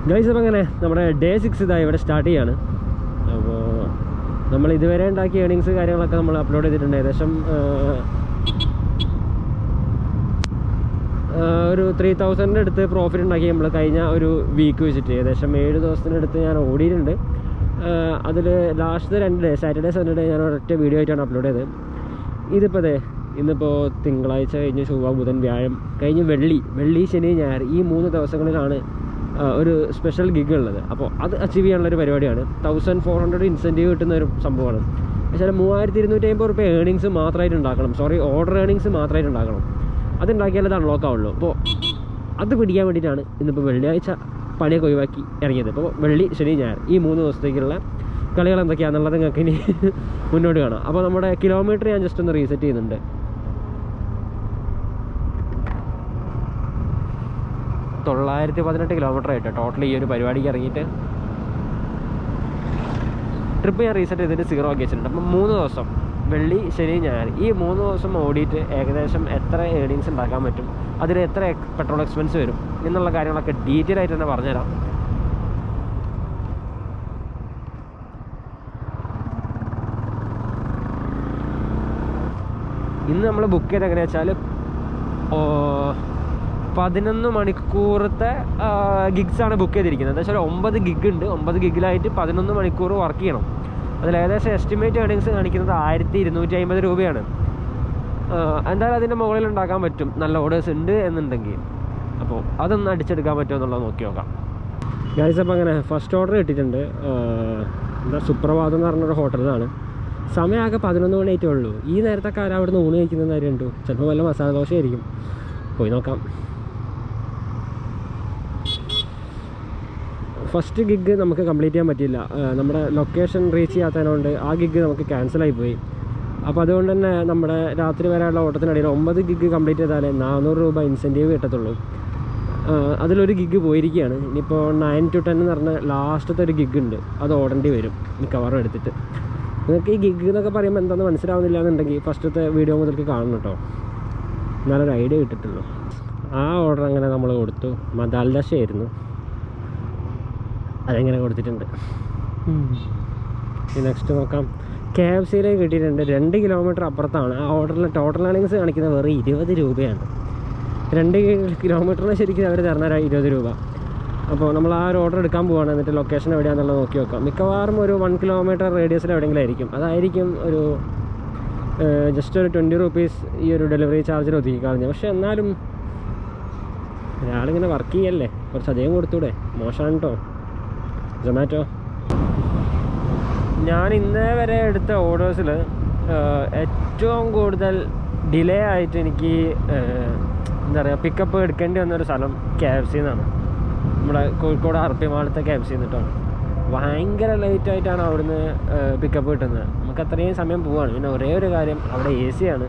Guys അപ്പോൾ അങ്ങനെ നമ്മുടെ ഡേ 6 ഇതായി ഇവിടെ സ്റ്റാർട്ട് ചെയ്യാണ്. അപ്പോൾ നമ്മൾ ഇതുവരെ ഉണ്ടാക്കിയ ഏണിങ്സ് കാര്യങ്ങളൊക്കെ നമ്മൾ അപ്ലോഡ് ചെയ്തിട്ടുണ്ട്. ഏകദേശം ഒരു 3000 അടുത്ത് പ്രോഫിറ്റ് ഉണ്ടാക്കി നമ്മൾ കഴിഞ്ഞ ഒരു വീക്ക് വെച്ചിട്ട്. ഏകദേശം 7 ദിവസത്തിനടുത്ത് ഞാൻ ഓടിയിട്ടുണ്ട്. അതിൽ ലാസ്റ്റ് 2 ഡേ, സാറ്റർഡേ സൺഡേ ഞാൻ ഒരൊറ്റ വീഡിയോ ആയിട്ടാണ് അപ്ലോഡ് ചെയ്തത്. ഇതിപ്പോൾ ഇന്നിപ്പോൾ തിങ്കളാഴ്ച കഴിഞ്ഞ് ചൊവ്വ ബുധൻ വ്യാഴം കഴിഞ്ഞ് വെള്ളി ശനി ഞായർ ഈ 3 ദിവസങ്ങളിലാണ് ഒരു സ്പെഷ്യൽ ഗിഗ് ഉള്ളത്. അപ്പോൾ അത് അച്ചീവ് ചെയ്യാനുള്ളൊരു പരിപാടിയാണ്. 1400 ഇൻസെൻറ്റീവ് കിട്ടുന്ന ഒരു സംഭവമാണ്. പക്ഷേ 3250 റുപ്യ ഏണിങ്സ് മാത്രമായിട്ട് ഉണ്ടാക്കണം. ഓർഡർ ഏണിങ്സ് മാത്രമായിട്ട് ഉണ്ടാക്കണം. അതുണ്ടാക്കിയാലേ അത് അൺലോക്ക് ആവുള്ളൂ. അപ്പോൾ അത് പിടിക്കാൻ വേണ്ടിയിട്ടാണ് ഇന്നിപ്പോൾ വെള്ളിയാഴ്ച പണിയൊക്കെ ഒഴിവാക്കി ഇറങ്ങിയത്. ഇപ്പോൾ വെള്ളി ശനി ഞായർ ഈ 3 ദിവസത്തേക്കുള്ള കളികൾ എന്തൊക്കെയാണെന്നുള്ളത് നിങ്ങൾക്ക് ഇനി മുന്നോട്ട് കാണാം. അപ്പോൾ നമ്മുടെ കിലോമീറ്റർ ഞാൻ ജസ്റ്റ് ഒന്ന് റീസെറ്റ് ചെയ്യുന്നുണ്ട്. 918 കിലോമീറ്റർ ആയിട്ട് ടോട്ടൽ ഈ ഒരു പരിപാടിക്ക് ഇറങ്ങിയിട്ട്. ട്രിപ്പ് ഞാൻ റീസെറ്റ് ചെയ്തിട്ട് 0 ആക്കി വെച്ചിട്ടുണ്ട്. അപ്പം 3 ദിവസം വെള്ളി ശനി ഞായർ ഈ 3 ദിവസം ഓടിയിട്ട് ഏകദേശം എത്ര ഏണിങ്സ് ഉണ്ടാക്കാൻ പറ്റും, അതിൽ എത്ര പെട്രോൾ എക്സ്പെൻസ് വരും എന്നുള്ള കാര്യങ്ങളൊക്കെ ഡീറ്റെയിൽ ആയിട്ട് തന്നെ പറഞ്ഞുതരാം. ഇന്ന് നമ്മൾ ബുക്ക് ചെയ്ത് എങ്ങനെയാ വെച്ചാൽ 11 മണിക്കൂറത്തെ ഗിഗ്സാണ് ബുക്ക് ചെയ്തിരിക്കുന്നത്. എന്താ വെച്ചാൽ 9 ഗിഗ് ഉണ്ട്. 9 ഗിഗിലായിട്ട് 11 മണിക്കൂർ വർക്ക് ചെയ്യണം. അതിൽ ഏകദേശം എസ്റ്റിമേറ്റ് ഏണിങ്സ് കാണിക്കുന്നത് 1250 രൂപയാണ്. എന്തായാലും അതിൻ്റെ മുകളിൽ ഉണ്ടാക്കാൻ പറ്റും, നല്ല ഓർഡേഴ്സ് ഉണ്ട് എന്നുണ്ടെങ്കിൽ. അപ്പോൾ അതൊന്ന് അടിച്ചെടുക്കാൻ പറ്റുമോ എന്നുള്ളത് നോക്കി നോക്കാം. ഗൈസ് അപ്പോൾ അങ്ങനെ ഫസ്റ്റ് ഓർഡർ കിട്ടിയിട്ടുണ്ട്. എന്താ സുപ്രഭാതം എന്ന് പറഞ്ഞൊരു ഹോട്ടലിലാണ്. സമയമാകെ 11 മണിയായിട്ടേ ഉള്ളൂ. ഈ നേരത്തൊക്കെ ആരും അവിടെ നിന്ന് ഊണ് കഴിക്കുന്ന കാര്യമുണ്ടോ? ചിലപ്പോൾ വല്ല മസാല ദോശയായിരിക്കും. പോയി നോക്കാം. ഫസ്റ്റ് ഗിഗ് നമുക്ക് കംപ്ലീറ്റ് ചെയ്യാൻ പറ്റിയില്ല. നമ്മുടെ ലൊക്കേഷൻ റീച്ച് ചെയ്യാത്തതിനോണ്ട് ആ ഗിഗ് നമുക്ക് ക്യാൻസലായി പോയി. അപ്പോൾ അതുകൊണ്ട് തന്നെ നമ്മുടെ രാത്രി വരെയുള്ള ഓട്ടത്തിനിടയിൽ 9 ഗിഗ് കംപ്ലീറ്റ് ചെയ്താലേ 400 രൂപ ഇൻസെൻറ്റീവ് കിട്ടത്തുള്ളൂ. അതിലൊരു ഗിഗ് പോയിരിക്കുകയാണ്. ഇനിയിപ്പോൾ 9 to 10 എന്ന് പറഞ്ഞ ലാസ്റ്റത്തെ ഒരു ഗിഗ് ഉണ്ട്. അത് ഓടേണ്ടി വരും മിക്കവാറും എടുത്തിട്ട്. നിങ്ങൾക്ക് ഈ ഗിഗ് എന്നൊക്കെ പറയുമ്പോൾ എന്താണെന്ന് മനസ്സിലാവുന്നില്ല എന്നുണ്ടെങ്കിൽ ഫസ്റ്റത്തെ വീഡിയോ മുതൽക്ക് കാണണം കേട്ടോ, നല്ലൊരു ഐഡിയ കിട്ടിട്ടുള്ളൂ. ആ ഓർഡർ അങ്ങനെ നമ്മൾ കൊടുത്തു. മദാൽ ദശയായിരുന്നു, അതെങ്ങനെ കൊടുത്തിട്ടുണ്ട്. നെക്സ്റ്റ് നോക്കാം. KFCയിലേക്ക് കിട്ടിയിട്ടുണ്ട്. 2 കിലോമീറ്റർ അപ്പുറത്താണ്. ആ ഓർഡറിൽ ടോട്ടൽ ഏണിങ്സ് കാണിക്കുന്നത് വെറും 20 രൂപയാണ്. 2 കിലോമീറ്ററിന് ശരിക്കും അവർ തരണ 20 രൂപ. അപ്പോൾ നമ്മൾ ആ ഒരു ഓർഡർ എടുക്കാൻ പോവുകയാണ്. എന്നിട്ട് ലൊക്കേഷൻ എവിടെയാണെന്നുള്ളത് നോക്കി നോക്കാം. മിക്കവാറും ഒരു 1 കിലോമീറ്റർ റേഡിയസിൽ എവിടെയെങ്കിലും ആയിരിക്കും. അതായിരിക്കും ഒരു ജസ്റ്റ് ഒരു 20 റുപ്പീസ് ഈ ഒരു ഡെലിവറി ചാർജിൽ ഒതുക്കി കളഞ്ഞു. പക്ഷേ എന്നാലും ഒരാളിങ്ങനെ വർക്ക് ചെയ്യല്ലേ, കുറച്ചധികം കൊടുത്തൂടെ? മോശമാണ് കേട്ടോ സൊമാറ്റോ. ഞാൻ ഇന്നേ വരെ എടുത്ത ഓർഡേഴ്സിൽ ഏറ്റവും കൂടുതൽ ഡിലേ ആയിട്ട് എനിക്ക് എന്താ പറയുക പിക്കപ്പ് എടുക്കേണ്ടി വന്നൊരു സ്ഥലം KFC എന്നാണ്. നമ്മുടെ കോഴിക്കോട് RP മാളത്തെ KFC കേട്ടോ. ഭയങ്കര ലേറ്റായിട്ടാണ് അവിടുന്ന് പിക്കപ്പ് കിട്ടുന്നത്. നമുക്ക് അത്രയും സമയം പോവാണ്. പിന്നെ ഒരേ ഒരു കാര്യം, അവിടെ AC ആണ്.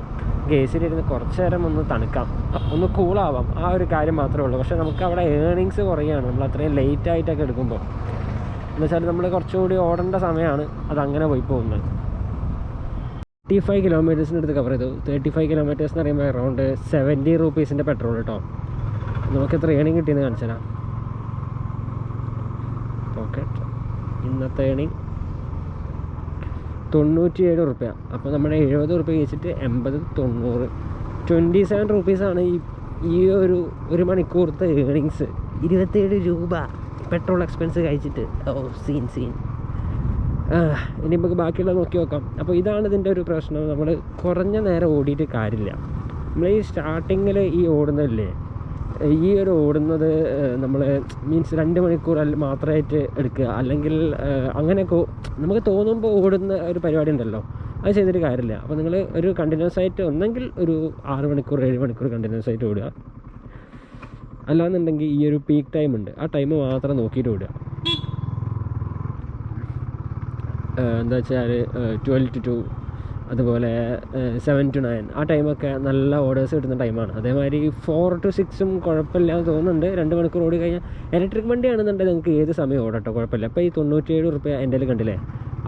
AC-ലിരുന്ന് കുറച്ച് നേരം ഒന്ന് തണുക്കാം, ഒന്ന് കൂളാവാം. ആ ഒരു കാര്യം മാത്രമേ ഉള്ളൂ. പക്ഷേ നമുക്ക് അവിടെ ഏണിങ്സ് കുറയാണ് നമ്മൾ അത്രയും ലേറ്റായിട്ടൊക്കെ എടുക്കുമ്പോൾ. എന്നുവെച്ചാൽ നമ്മൾ കുറച്ചുകൂടി ഓടേണ്ട സമയമാണ്, അതങ്ങനെ പോയി പോകുന്നത്. 35 കിലോമീറ്റേഴ്സിനടുത്ത് കവർ ചെയ്തു. 35 കിലോമീറ്റേഴ്സ് എന്ന് പറയുമ്പോൾ അറൗണ്ട് 70 റുപ്പീസിൻ്റെ പെട്രോൾ കേട്ടോ. നമുക്ക് എത്ര ഏണിങ് കിട്ടിയെന്ന് കാണിച്ചു തരാം. പോക്കറ്റ് ഇന്നത്തെ ഏണിങ് 97 റുപ്യ. അപ്പോൾ നമ്മുടെ 70 റുപ്യ വെച്ചിട്ട് 80, 90, 27 റുപ്പീസാണ് ഈ ഒരു മണിക്കൂറത്തെ ഏണിങ്സ്. 27 രൂപ പെട്രോൾ എക്സ്പെൻസ് കഴിച്ചിട്ട്. സീൻ ഇനി നമുക്ക് ബാക്കിയുള്ളത് നോക്കി നോക്കാം. അപ്പോൾ ഇതാണ് ഇതിൻ്റെ ഒരു പ്രശ്നം. നമ്മൾ കുറഞ്ഞ നേരം ഓടിയിട്ട് കാര്യമില്ല. നമ്മൾ ഈ സ്റ്റാർട്ടിങ്ങിൽ ഈ ഓടുന്നതല്ലേ, ഈ ഒരു ഓടുന്നത് നമ്മൾ മീൻസ് 2 മണിക്കൂർ മാത്രമായിട്ട് എടുക്കുക. അല്ലെങ്കിൽ അങ്ങനെയൊക്കെ നമുക്ക് തോന്നുമ്പോൾ ഓടുന്ന ഒരു പരിപാടി ഉണ്ടല്ലോ, അത് ചെയ്തിട്ട് കാര്യമില്ല. അപ്പോൾ നിങ്ങൾ ഒരു കണ്ടിന്യൂസ് ആയിട്ട് ഒന്നെങ്കിൽ ഒരു 6 മണിക്കൂർ 7 മണിക്കൂർ കണ്ടിന്യൂസ് ആയിട്ട് ഓടുക. അല്ലാന്നുണ്ടെങ്കിൽ ഈ ഒരു പീക്ക് ടൈം ഉണ്ട്, ആ ടൈം മാത്രം നോക്കിയിട്ട് ഓടുക. എന്താ വെച്ചാൽ 12 to 2, അതുപോലെ 7 to 9 ആ ടൈമൊക്കെ നല്ല ഓർഡേഴ്സ് കിട്ടുന്ന ടൈമാണ്. അതേമാതിരി 4 to 6 കുഴപ്പമില്ല എന്ന് തോന്നുന്നുണ്ട്. 2 മണിക്കൂർ ഓടി കഴിഞ്ഞാൽ ഇലക്ട്രിക് വണ്ടിയാണെന്നുണ്ടെങ്കിൽ നിങ്ങൾക്ക് ഏത് സമയം ഓടട്ടോ, കുഴപ്പമില്ല. അപ്പോൾ ഈ 97 റുപ്യ എൻ്റെ കയ്യിൽ കണ്ടില്ലേ,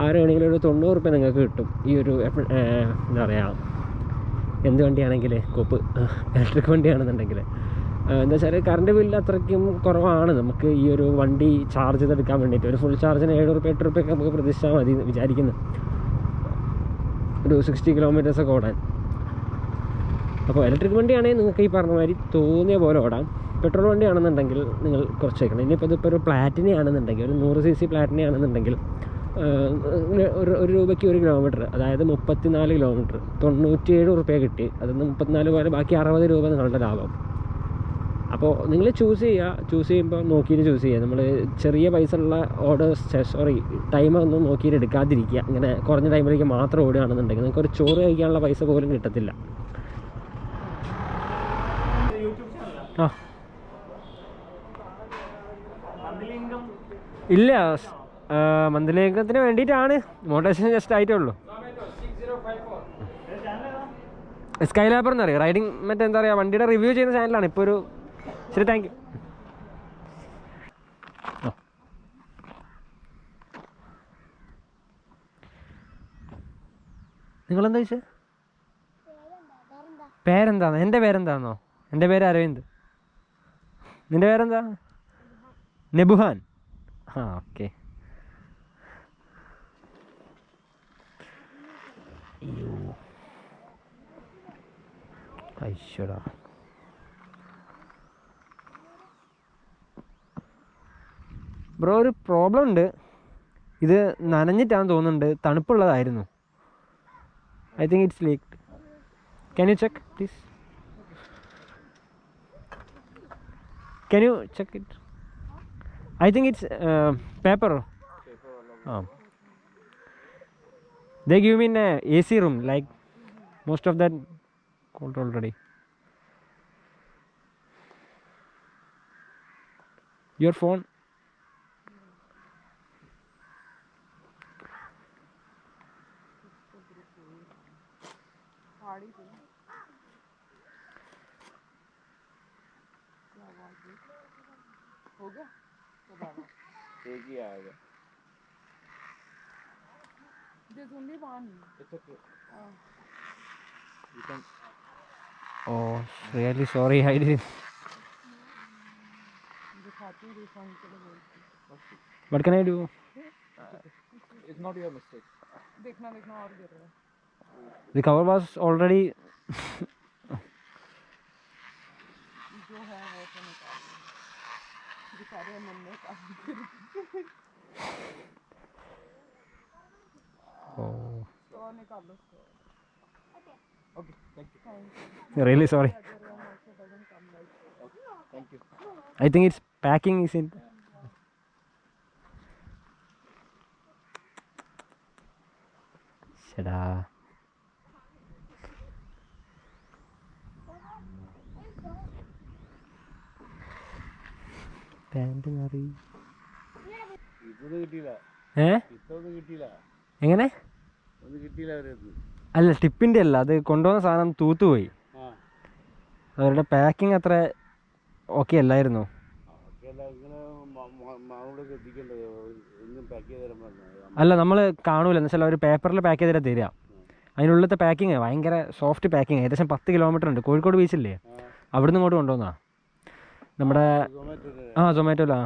ആരാണെങ്കിലും ഒരു 90 റുപ്യ നിങ്ങൾക്ക് കിട്ടും. ഈ ഒരു എന്താ പറയുക, എന്ത് വണ്ടിയാണെങ്കിൽ കോപ്പ് ഇലക്ട്രിക് വണ്ടിയാണെന്നുണ്ടെങ്കിൽ എന്താ വെച്ചാൽ കറണ്ട് ബില്ല് അത്രയ്ക്കും കുറവാണ് നമുക്ക് ഈ ഒരു വണ്ടി ചാർജ് ചെയ്തെടുക്കാൻ വേണ്ടിയിട്ട്. ഒരു ഫുൾ ചാർജിന് 7 രൂപ 8 രൂപയൊക്കെ നമുക്ക് പ്രതീക്ഷിച്ചാൽ മതി എന്ന് വിചാരിക്കുന്നു, ഒരു 60 കിലോമീറ്റേഴ്സൊക്കെ ഓടാൻ. അപ്പോൾ ഇലക്ട്രിക് വണ്ടിയാണെങ്കിൽ നിങ്ങൾക്ക് ഈ പറഞ്ഞ മാതിരി തോന്നിയ പോലെ ഓടാം. പെട്രോൾ വണ്ടിയാണെന്നുണ്ടെങ്കിൽ നിങ്ങൾ കുറച്ച് വയ്ക്കണം. ഇനിയിപ്പോൾ ഇതിപ്പോൾ ഒരു പ്ലാറ്റിന ആണെന്നുണ്ടെങ്കിൽ, ഒരു 100 cc പ്ലാറ്റിന ആണെന്നുണ്ടെങ്കിൽ ഒരു രൂപയ്ക്ക് 1 കിലോമീറ്റർ, അതായത് 34 കിലോമീറ്റർ 97 രൂപ കിട്ടി. അതിന് 34 പോലെ ബാക്കി 60 രൂപ നിങ്ങളുടെ ലാഭം. അപ്പോൾ നിങ്ങൾ ചൂസ് ചെയ്യുമ്പോൾ നോക്കിയിട്ട് ചൂസ് ചെയ്യുക. നമ്മൾ ചെറിയ പൈസ ഉള്ള ടൈമൊന്നും നോക്കിയിട്ട് എടുക്കാതിരിക്കുക. ഇങ്ങനെ കുറഞ്ഞ ടൈമിലേക്ക് മാത്രം ഓടുകയാണെന്നുണ്ടെങ്കിൽ നിങ്ങൾക്ക് ഒരു ചോറ് കഴിക്കാനുള്ള പൈസ പോലും കിട്ടത്തില്ല. ആ ഇല്ല, മന്ത്ലി ഇൻകത്തിന് വേണ്ടിയിട്ടാണ്, മോട്ടിവേഷൻ ജസ്റ്റ് ആയിട്ടേ ഉള്ളൂ. സ്കൈ ലാബർ എന്ന് പറയും, റൈഡിങ് മറ്റേ എന്താ പറയുക, വണ്ടിയുടെ റിവ്യൂ ചെയ്യുന്ന ചാനലാണ് ഇപ്പോൾ ഒരു. ശരി, താങ്ക് യു. നിങ്ങളെന്താ ചോദിച്ചത്? പേരെന്താണോ? എൻ്റെ പേരെന്താണോ? എൻ്റെ പേര് അരവിന്ദ്. നിൻ്റെ പേരെന്താ? നെബുഹാൻ. ആ, ഓക്കെ. അയ്യോ, ഐശ്വടാ. ബ്രോ, ഒരു പ്രോബ്ലം ഉണ്ട്. ഇത് നനഞ്ഞിട്ടാന്ന് തോന്നുന്നുണ്ട്, തണുപ്പുള്ളതായിരുന്നു. I think it's leaked. Can you check please? Can you check it? I think it's paper. They give me in a AC room, like most of that cold already. Your phone. हो गया? एक ही आएगा. There's only one. It's okay. You can. Oh, really sorry, I didn't. What can I do? It's not your mistake. देखना और गिर रहा है. The cover was already. जो है वो तो निकाल दो. बेचारे मम्मी का. Oh. तो निकाल लो. Okay, thank you. Really sorry. Okay, thank you. I think it's packing is in. Shada. Pant മാറി. എങ്ങനെ? അല്ല, ടിപ്പിൻ്റെ അല്ല, അത് കൊണ്ടുവന്ന സാധനം തൂത്തുപോയി. അവരുടെ പാക്കിംഗ് അത്ര ഓക്കെ അല്ലായിരുന്നു. അല്ല, നമ്മൾ കാണൂല എന്ന് വെച്ചാൽ അവർ പേപ്പറിൽ പാക്ക് ചെയ്തിട്ട് തരിക. അതിനുള്ളിലത്തെ പാക്കിങ് ഭയങ്കര സോഫ്റ്റ് പാക്കിങ്. ഏകദേശം 10 കിലോമീറ്റർ ഉണ്ട്. കോഴിക്കോട് ബീച്ചില്ലേ, അവിടുന്ന് ഇങ്ങോട്ട് കൊണ്ടുവന്നാ നമ്മുടെ. ആ, സൊമാറ്റോയിലാ.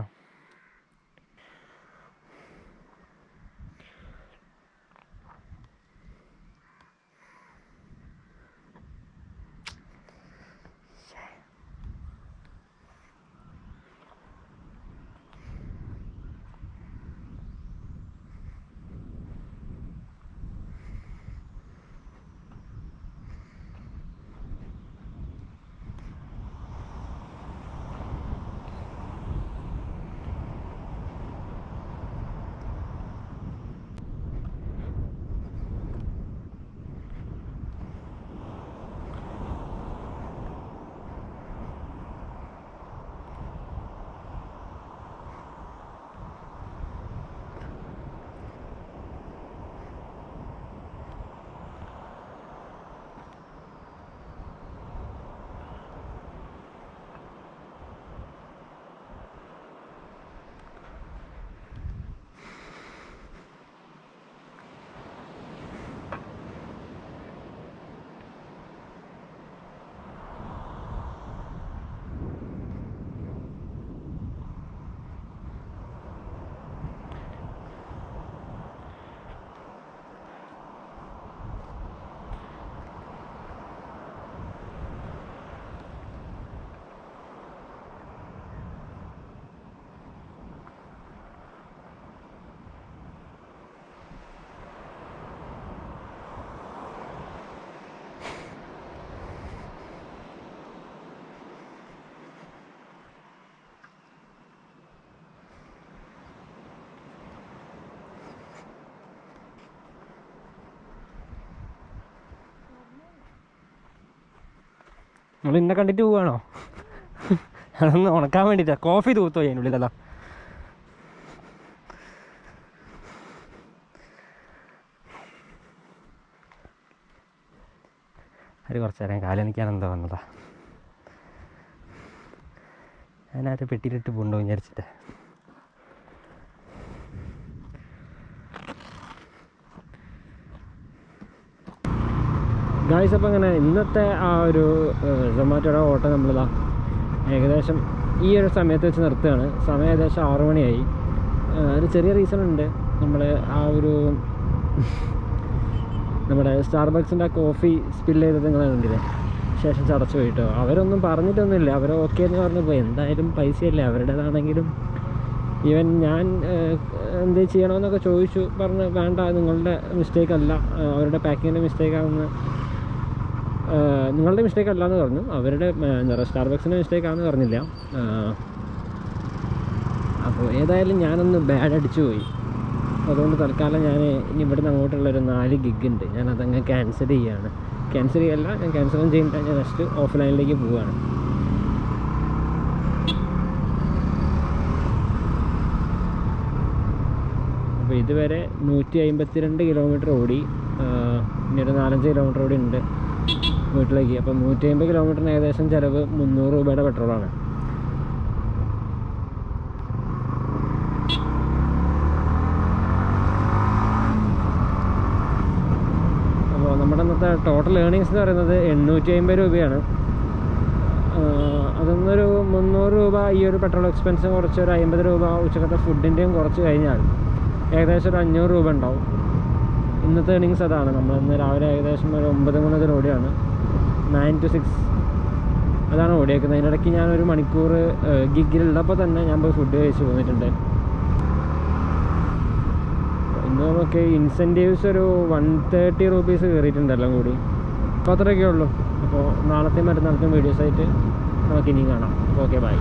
നമ്മൾ ഇന്നെ കണ്ടിട്ട് പോവുകയാണോ? അതൊന്ന് ഉണക്കാൻ വേണ്ടിയിട്ടാണ്. കോഫി തൂത്തോ അതിനുള്ളിലതാ. അത് കുറച്ച് നേരം കാലനിക്കാൻ എന്താ വന്നതാ. ഞാനാരും പെട്ടിയിലിട്ട് പോകണ്ടോ വിചാരിച്ചിട്ട്. ഗായ്സ്, അപ്പം അങ്ങനെ ഇന്നത്തെ ആ ഒരു സൊമാറ്റോയുടെ ഓട്ടം നമ്മളിതാ ഏകദേശം ഈ ഒരു സമയത്ത് വെച്ച് നിർത്തുകയാണ്. സമയം ഏകദേശം 6 മണിയായി. ഒരു ചെറിയ റീസൺ ഉണ്ട്. നമ്മൾ ആ ഒരു നമ്മുടെ സ്റ്റാർബക്സിൻ്റെ ആ കോഫി സ്പില്ല് ചെയ്തത് നിങ്ങൾ കണ്ടില്ലേ, ശേഷം ചടച്ചു പോയിട്ടോ. അവരൊന്നും പറഞ്ഞിട്ടൊന്നുമില്ല, അവർ ഓക്കെ എന്ന് പറഞ്ഞു പോയി. എന്തായാലും പൈസയല്ലേ അവരുടേതാണെങ്കിലും. ഈവൻ ഞാൻ എന്ത് ചെയ്യണമെന്നൊക്കെ ചോദിച്ചു, പറഞ്ഞ് വേണ്ട, നിങ്ങളുടെ മിസ്റ്റേക്ക് അല്ല, അവരുടെ പാക്കിങ്ങിൻ്റെ മിസ്റ്റേക്കാണെന്ന്, നിങ്ങളുടെ മിസ്റ്റേക്ക് അല്ല എന്ന് പറഞ്ഞു. അവരുടെ എന്താ പറയുക, സ്റ്റാർബക്സിൻ്റെ മിസ്റ്റേക്കാണെന്ന് പറഞ്ഞില്ല. അപ്പോൾ ഏതായാലും ഞാനൊന്ന് ബാഡ് അടിച്ചു പോയി. അതുകൊണ്ട് തൽക്കാലം ഞാൻ ഇനി ഇവിടുന്ന് അങ്ങോട്ടുള്ളൊരു 4 ഗിഗ് ഉണ്ട്, ഞാനതങ്ങ് ക്യാൻസൽ ചെയ്യുകയാണ്. ക്യാൻസൽ ചെയ്യല്ല, ഞാൻ ക്യാൻസലും ചെയ്തിട്ട് ഞാൻ നെക്സ്റ്റ് ഓഫ്ലൈനിലേക്ക് പോവുകയാണ്. അപ്പോൾ ഇതുവരെ 152 കിലോമീറ്റർ ഓടി. ഇനി ഒരു 4-5 കിലോമീറ്റർ ഓടി ഉണ്ട് വീട്ടിലേക്ക്. അപ്പം 150 കിലോമീറ്ററിന് ഏകദേശം ചിലവ് 300 രൂപയുടെ പെട്രോളാണ്. അപ്പോൾ നമ്മുടെ ഇന്നത്തെ ടോട്ടൽ ഏർണിങ്സ് എന്ന് പറയുന്നത് 850 രൂപയാണ്. അതൊന്നൊരു 300 രൂപ ഈ ഒരു പെട്രോൾ എക്സ്പെൻസും കുറച്ച് ഒരു 50 രൂപ ഉച്ചക്കത്തെ ഫുഡിൻ്റെയും കുറച്ച് കഴിഞ്ഞാൽ ഏകദേശം ഒരു 500 രൂപ ഉണ്ടാവും. ഇന്നത്തെ ഏർണിങ്സ് അതാണ്. നമ്മളിന്ന് രാവിലെ ഏകദേശം ഒരു 9 മണി മുതൽ ഓടിയാണ്, 9 to 6 അതാണ് ഓടിയേക്കുന്നത്. അതിനിടയ്ക്ക് ഞാനൊരു മണിക്കൂർ ഗിഗിലുള്ളപ്പോൾ തന്നെ ഞാൻ പോയി ഫുഡ് കഴിച്ച് പോന്നിട്ടുണ്ട്. ഇന്ന് നമുക്ക് ഇൻസെൻറ്റീവ്സ് ഒരു 130 രൂപീസ് കയറിയിട്ടുണ്ട് എല്ലാം കൂടി. അപ്പോൾ അത്രയൊക്കെ ഉള്ളൂ. അപ്പോൾ നാളത്തെയും മറ്റന്നാളത്തെയും വീഡിയോസായിട്ട് നമുക്ക് ഇനിയും കാണാം. Okay, by.